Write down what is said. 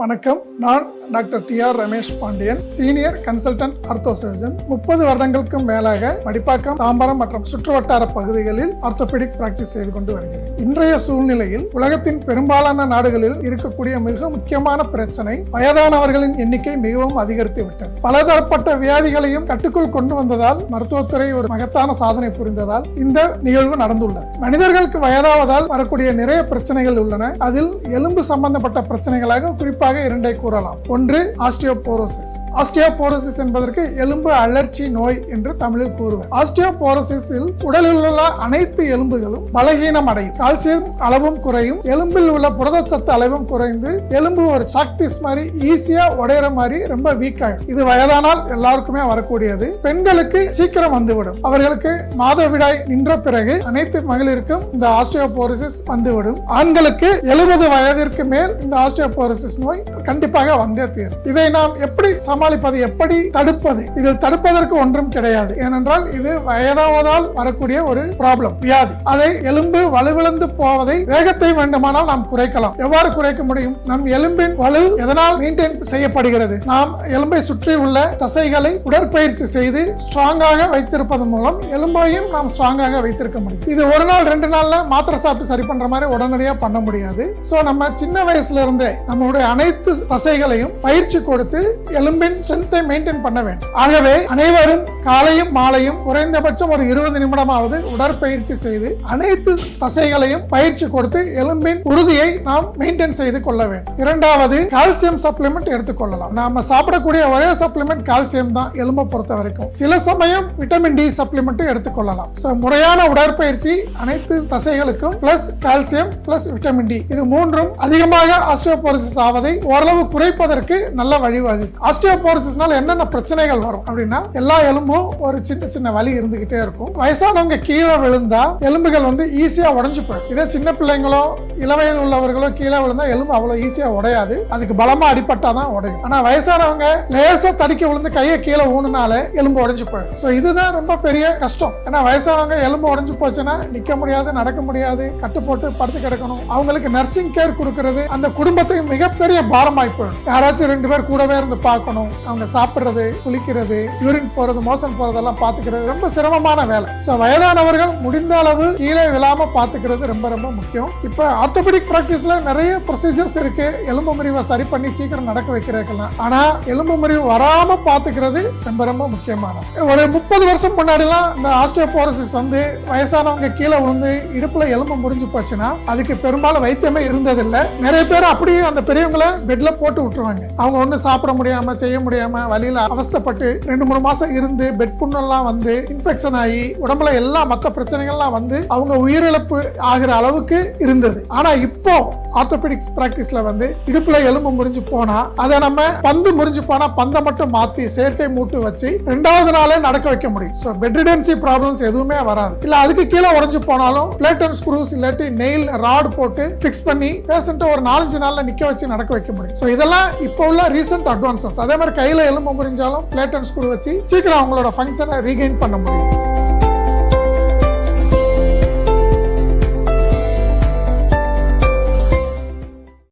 வணக்கம். நான் doctor T R. Ramesh Pandian, senior consultant ortho surgeon. 30 வருடங்களுக்கும் மேலாக மடிப்பாக்கம், தாம்பரம் மற்றும் சுற்றுவட்டார பகுதிகளில் ஆர்த்தோபெடிக் பிராக்டிஸ் செய்து கொண்டு வருகிறேன். இன்றைய சூழ்நிலையில் உலகத்தின் பெரும்பாலான நாடுகளில் இருக்கக்கூடிய மிக முக்கியமான பிரச்சனை வயதானவர்களின் எண்ணிக்கை மிகவும் அதிகரித்து விட்டது. பலதரப்பட்ட வியாதிகளையும் கட்டுக்குள் கொண்டு வந்ததால் மருத்துவத்துறை ஒரு மகத்தான சாதனை புரிந்ததால் இந்த நிகழ்வு நடந்துள்ளது. மனிதர்களுக்கு வயதாவதால் வரக்கூடிய நிறைய பிரச்சனைகள் உள்ளன. அதில் எலும்பு சம்பந்தப்பட்ட பிரச்சனைகளாக குறிப்பாக இரண்டை கூறலாம். ஒன்று ஆஸ்டியோபோரோசிஸ். ஆஸ்டியோபோரோசிஸ் என்பதற்கு எலும்பு அழற்சி நோய் என்று தமிழில் கூறுவர். ஆஸ்டியோபோரோசிஸில் உடலில் உள்ள அனைத்து எலும்புகளும் பலகீனம் அடையும், கால்சியம் அளவும் குறையும், எலும்பில் உள்ள புரதச்சத்து அளவும் குறைந்து எலும்பு ஒரு சாக் பீஸ் மாதிரி ஈஸியா உடையிற மாதிரி ரொம்ப வீக் ஆகும். இது வயதானால் எல்லாருக்குமே வரக்கூடியது. பெண்களுக்கு சீக்கிரம் வந்துவிடும். அவர்களுக்கு மாதவிடாய் நின்ற பிறகு அனைத்து மகளிருக்கும் இந்த ஆஸ்டியோபோரோசிஸ் வந்துவிடும். ஆண்களுக்கு 70 வயதிற்கு மேல் இந்த ஆஸ்டியோபோரோசிஸ் நோய் கண்டிப்பாக வந்தே தீரும். இதை நாம் எப்படி சமாளிப்பது, எப்படி தடுப்பது? இதில் தடுப்பதற்கு ஒன்றும் கிடையாது. ஏனென்றால் இது வயதாவதால் வரக்கூடிய ஒரு ப்ராப்ளம், வியாதி. அதை எலும்பு வலுவிழந்து போவதை வேகத்தை வேண்டுமானால் நாம் குறைக்கலாம். எவ்வாறு குறைக்க முடியும்? நம் எலும்பின் வலு எதனால் மெயின்டைன் செய்யப்படுகிறது? நாம் எலும்பை சுற்றி உள்ள தசைகளை உடற்பயிற்சி செய்து ஸ்ட்ராங்காக வைத்திருப்பதன் மூலம் எலும்பையும் நாம் ஸ்ட்ராங்காக வைத்திருக்க முடியும். இது ஒரு நாள் 2 நாள்ல மாத்திரை சாப்பிட்டு சரி பண்ற மாதிரி உடனடியாக பண்ண முடியாது. சோ நம்ம சின்ன வயசுல இருந்தே நம்மளுடைய அனைத்து தசைகளையும் பயிற்சி கொடுத்து எலும்பின் ஸ்ட்ரென்த்தை மெயின்டைன் பண்ண வேண்டும். ஆகவே அனைவரும் காலையும் மாலையும் குறைந்தபட்சம் ஒரு 20 நிமிடமாவது உடற்பயிற்சி செய்து அனைத்து தசைகளையும் பயிற்சி கொடுத்து எலும்பின் உறுதியை நாம் மெயின்டைன் செய்து கொள்ள வேண்டும். இரண்டாவது, கால்சியம் சப்ளிமெண்ட் எடுத்துக்கொள்ளலாம். நாம சாப்பிடக்கூடிய ஒரே சப்ளிமெண்ட் கால்சியம் தான் எலும்பை பொறுத்த வரைக்கும். சில சமயம் விட்டமின் டி சப்ளிமெண்ட் எடுத்துக்கொள்ளலாம். முறையான உடற்பயிற்சி அனைத்து தசைகளுக்கும் plus calcium plus vitamin D, இது மூன்றும் அதிகமாக ஆஸ்டியோபோரோசிஸ் ஆவதை ஓரளவு குறைப்பதற்கு நல்ல வழிவகுக்கும். ஆஸ்டியோபோரோசிஸ்னால என்னென்ன பிரச்சனைகள் வரும் அப்படின்னா, எல்லா எலும்பும் ஒரு சின்ன சின்ன வலி இருந்துகிட்டே இருக்கும். வயசானவங்க கீழே விழுந்தா எலும்புகள் ஈஸியா உடைஞ்சு போயிடும். இதே சின்ன பிள்ளைங்களோ இளவயது உள்ளவர்களோ கீழே விழுந்தா எலும்பு அவ்வளவு ஈஸியா உடையாது. அதுக்கு பலமா அடிபட்டாதான் உடையும். ஆனா வயசானவங்க லேசா தடிக்க விழுந்து கையை கீழே ஊனுனாலே எலும்பு உடைஞ்சு போயிடும். சோ இதுதான் ரொம்ப பெரிய கஷ்டம். ஏன்னா வயசானவங்க எலும்பு உடைஞ்சு போச்சுன்னா நிக்க முடியாது, நடக்க முடியாது, கட்டு போட்டு படுத்து கிடக்கணும். அவங்களுக்கு நர்சிங் கேர் கொடுக்கிறது அந்த குடும்பத்துக்கு மிகப்பெரிய பாரமாய் போயிடும். யாராச்சும் 2 பேர் கூடவே இருந்து பார்க்கணும். அவங்க சாப்பிடுறது, குளிக்கிறது, யூரின் போறது, மோசன் போறதெல்லாம் பாத்துக்கிறது ரொம்ப சிரமமான வேலை. சோ வயதானவர்கள் முடிந்த அளவு கீழே விழாம பாத்துக்கிறது ரொம்ப ரொம்ப முக்கியம். இப்ப ஆர்த்தோபெடிக் பிராக்டிஸ்ல நிறைய ப்ரொசீஜர்ஸ் இருக்கு. எலும்பு முறிவை சரி பண்ணி சீக்கிரம் நடக்க வைக்கிறதுக்கெல்லாம். ஆனா எலும்பு முறிவு வராம பாத்துக்கிறது ரொம்ப ரொம்ப முக்கியமானது. ஒரு 30 வருஷம் முன்னாடிலாம் இந்த ஆஸ்டியோபோரோசிஸ் வயசானவங்க கீழே விழுந்து இடுப்புல எலும்பு முறிஞ்சு போச்சுன்னா அதுக்கு பெரும்பாலும் வைத்தியமே இருந்ததில்லை. நிறைய பேர் அப்படியே அந்த பெரியவங்களை பெட்ல போட்டு விட்டுருவாங்க. அவங்க ஒன்றும் சாப்பிட முடியாம செய்ய முடியாம வழியில அவஸ்தைப்பட்டு 2-3 மாசம் இருந்து பெட் புண்ணெல்லாம் வந்து இன்ஃபெக்ஷன் ஆகி உடம்புல எல்லா மற்ற பிரச்சனைகள்லாம் வந்து அவங்க உயிரிழப்பு ஆகிற அளவுக்கு இருந்தது. ஆனா இப்போ ஆர்த்தோபெடிக்ஸ் பிராக்டிஸ்ல இடுப்புல எலும்பு முறிஞ்சு போனா அதை நம்ம பந்து முறிஞ்சு போனா பந்தை மட்டும் மாத்தி செயற்கை மூட்டு வச்சு 2வது நாளே நடக்க வைக்க முடியும். சோ பெட் ரிடன்சி ப்ராப்ளம்ஸ் எதுவுமே வராது. இல்ல அதுக்கு கீழே உடைஞ்சு போனாலும் பிளேட் அண்ட் ஸ்க்ரூஸ் இல்லாட்டி நெயில் ராட் போட்டு பிக்ஸ் பண்ணி பேஷண்ட்டை ஒரு 4-5 நாள்ல நிக்க வச்சு நடக்க வைக்க முடியும். சோ இதெல்லாம் இப்போ உள்ள ரீசென்ட் அட்வான்சஸ். அதே மாதிரி கையில எலும்பு முறிஞ்சாலும் பிளேட் அண்ட் ஸ்க்ரூ வச்சு சீக்கிரம் அவங்களோட ஃபங்க்ஷனை ரீகெயின் பண்ண முடியும்.